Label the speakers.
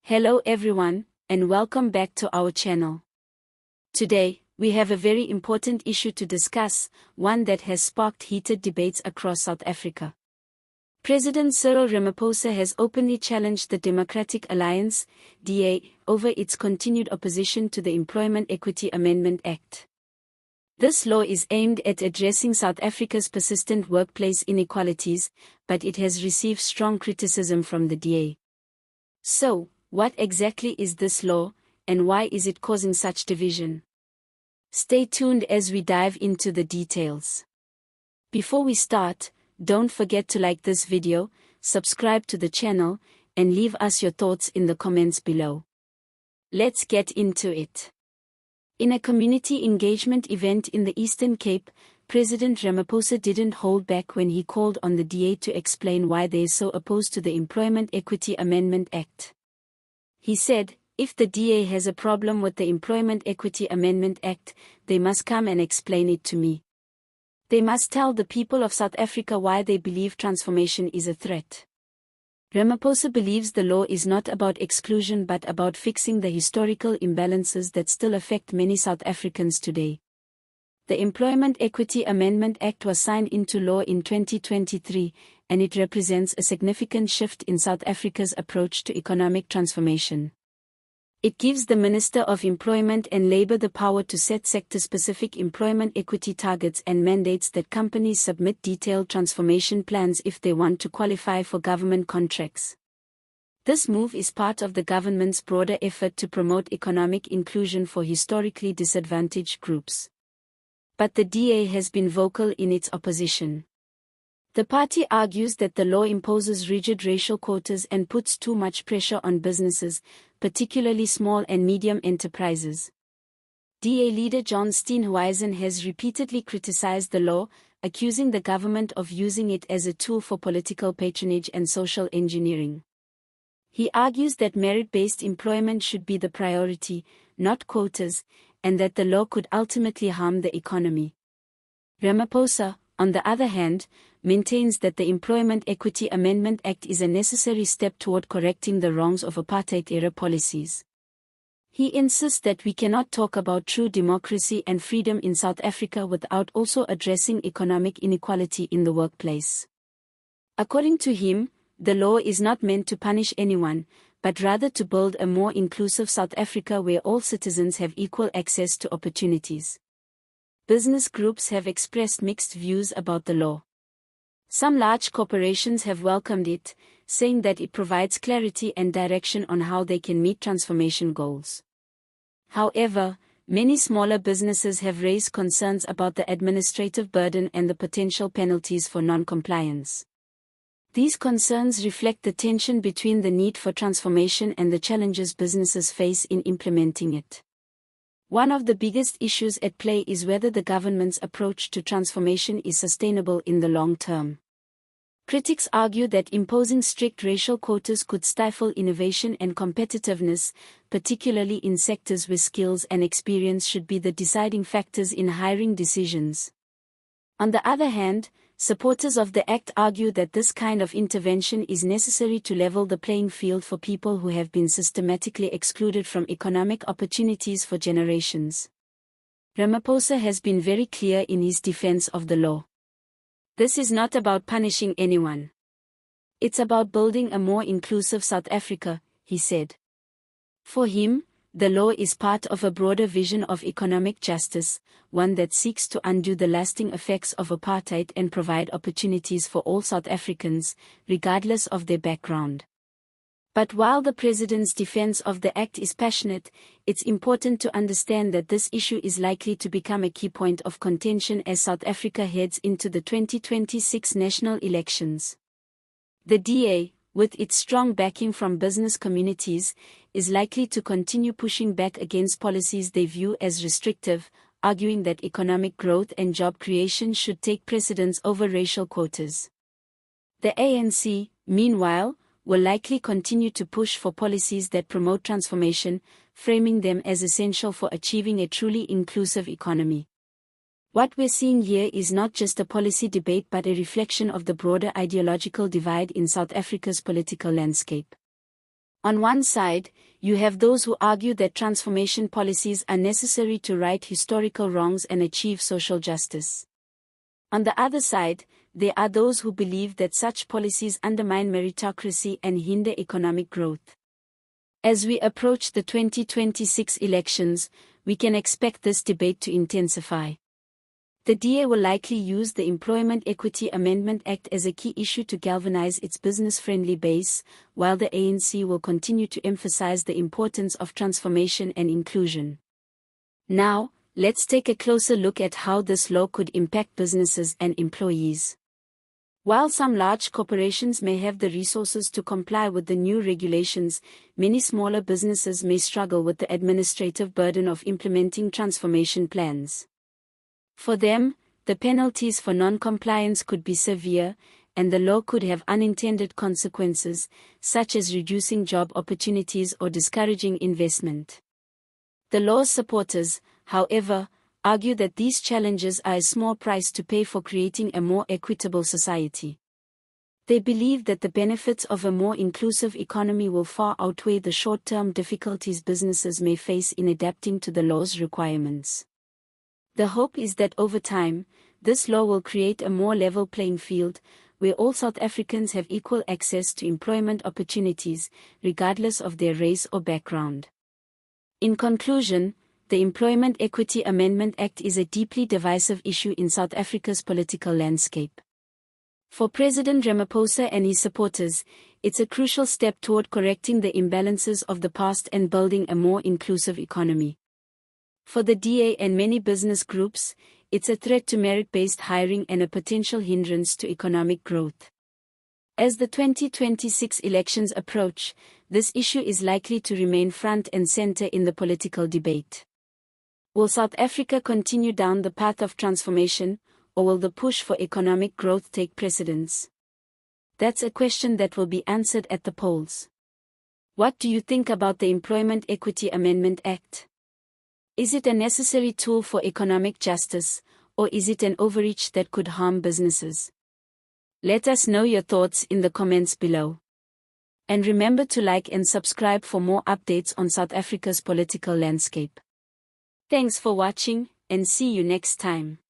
Speaker 1: Hello everyone, and welcome back to our channel. Today, we have a very important issue to discuss, one that has sparked heated debates across South Africa. President Cyril Ramaphosa has openly challenged the Democratic Alliance, DA, over its continued opposition to the Employment Equity Amendment Act. This law is aimed at addressing South Africa's persistent workplace inequalities, but it has received strong criticism from the DA. So, what exactly is this law, and why is it causing such division? Stay tuned as we dive into the details. Before we start, don't forget to like this video, subscribe to the channel, and leave us your thoughts in the comments below. Let's get into it. In a community engagement event in the Eastern Cape, President Ramaphosa didn't hold back when he called on the DA to explain why they are so opposed to the Employment Equity Amendment Act. He said, if the DA has a problem with the Employment Equity Amendment Act, they must come and explain it to me. They must tell the people of South Africa why they believe transformation is a threat. Ramaphosa believes the law is not about exclusion but about fixing the historical imbalances that still affect many South Africans today. The Employment Equity Amendment Act was signed into law in 2023, and it represents a significant shift in South Africa's approach to economic transformation. It gives the Minister of Employment and Labour the power to set sector-specific employment equity targets and mandates that companies submit detailed transformation plans if they want to qualify for government contracts. This move is part of the government's broader effort to promote economic inclusion for historically disadvantaged groups. But the DA has been vocal in its opposition. The party argues that the law imposes rigid racial quotas and puts too much pressure on businesses, particularly small and medium enterprises. DA leader John Steenhuisen has repeatedly criticized the law, accusing the government of using it as a tool for political patronage and social engineering. He argues that merit-based employment should be the priority, not quotas, and that the law could ultimately harm the economy. Ramaphosa, on the other hand, maintains that the Employment Equity Amendment Act is a necessary step toward correcting the wrongs of apartheid-era policies. He insists that we cannot talk about true democracy and freedom in South Africa without also addressing economic inequality in the workplace. According to him, the law is not meant to punish anyone, but rather to build a more inclusive South Africa where all citizens have equal access to opportunities. Business groups have expressed mixed views about the law. Some large corporations have welcomed it, saying that it provides clarity and direction on how they can meet transformation goals. However, many smaller businesses have raised concerns about the administrative burden and the potential penalties for non-compliance. These concerns reflect the tension between the need for transformation and the challenges businesses face in implementing it. One of the biggest issues at play is whether the government's approach to transformation is sustainable in the long term. Critics argue that imposing strict racial quotas could stifle innovation and competitiveness, particularly in sectors where skills and experience should be the deciding factors in hiring decisions. On the other hand, supporters of the act argue that this kind of intervention is necessary to level the playing field for people who have been systematically excluded from economic opportunities for generations. Ramaphosa has been very clear in his defense of the law. This is not about punishing anyone. It's about building a more inclusive South Africa, he said. For him, the law is part of a broader vision of economic justice, one that seeks to undo the lasting effects of apartheid and provide opportunities for all South Africans, regardless of their background. But while the president's defense of the act is passionate, it's important to understand that this issue is likely to become a key point of contention as South Africa heads into the 2026 national elections. The DA, with its strong backing from business communities, is likely to continue pushing back against policies they view as restrictive, arguing that economic growth and job creation should take precedence over racial quotas. The ANC, meanwhile, will likely continue to push for policies that promote transformation, framing them as essential for achieving a truly inclusive economy. What we're seeing here is not just a policy debate but a reflection of the broader ideological divide in South Africa's political landscape. On one side, you have those who argue that transformation policies are necessary to right historical wrongs and achieve social justice. On the other side, there are those who believe that such policies undermine meritocracy and hinder economic growth. As we approach the 2026 elections, we can expect this debate to intensify. The DA will likely use the Employment Equity Amendment Act as a key issue to galvanize its business-friendly base, while the ANC will continue to emphasize the importance of transformation and inclusion. Now, let's take a closer look at how this law could impact businesses and employees. While some large corporations may have the resources to comply with the new regulations, many smaller businesses may struggle with the administrative burden of implementing transformation plans. For them, the penalties for non-compliance could be severe, and the law could have unintended consequences, such as reducing job opportunities or discouraging investment. The law's supporters, however, argue that these challenges are a small price to pay for creating a more equitable society. They believe that the benefits of a more inclusive economy will far outweigh the short-term difficulties businesses may face in adapting to the law's requirements. The hope is that over time, this law will create a more level playing field, where all South Africans have equal access to employment opportunities, regardless of their race or background. In conclusion, the Employment Equity Amendment Act is a deeply divisive issue in South Africa's political landscape. For President Ramaphosa and his supporters, it's a crucial step toward correcting the imbalances of the past and building a more inclusive economy. For the DA and many business groups, it's a threat to merit-based hiring and a potential hindrance to economic growth. As the 2026 elections approach, this issue is likely to remain front and center in the political debate. Will South Africa continue down the path of transformation, or will the push for economic growth take precedence? That's a question that will be answered at the polls. What do you think about the Employment Equity Amendment Act? Is it a necessary tool for economic justice, or is it an overreach that could harm businesses? Let us know your thoughts in the comments below. And remember to like and subscribe for more updates on South Africa's political landscape. Thanks for watching, and see you next time.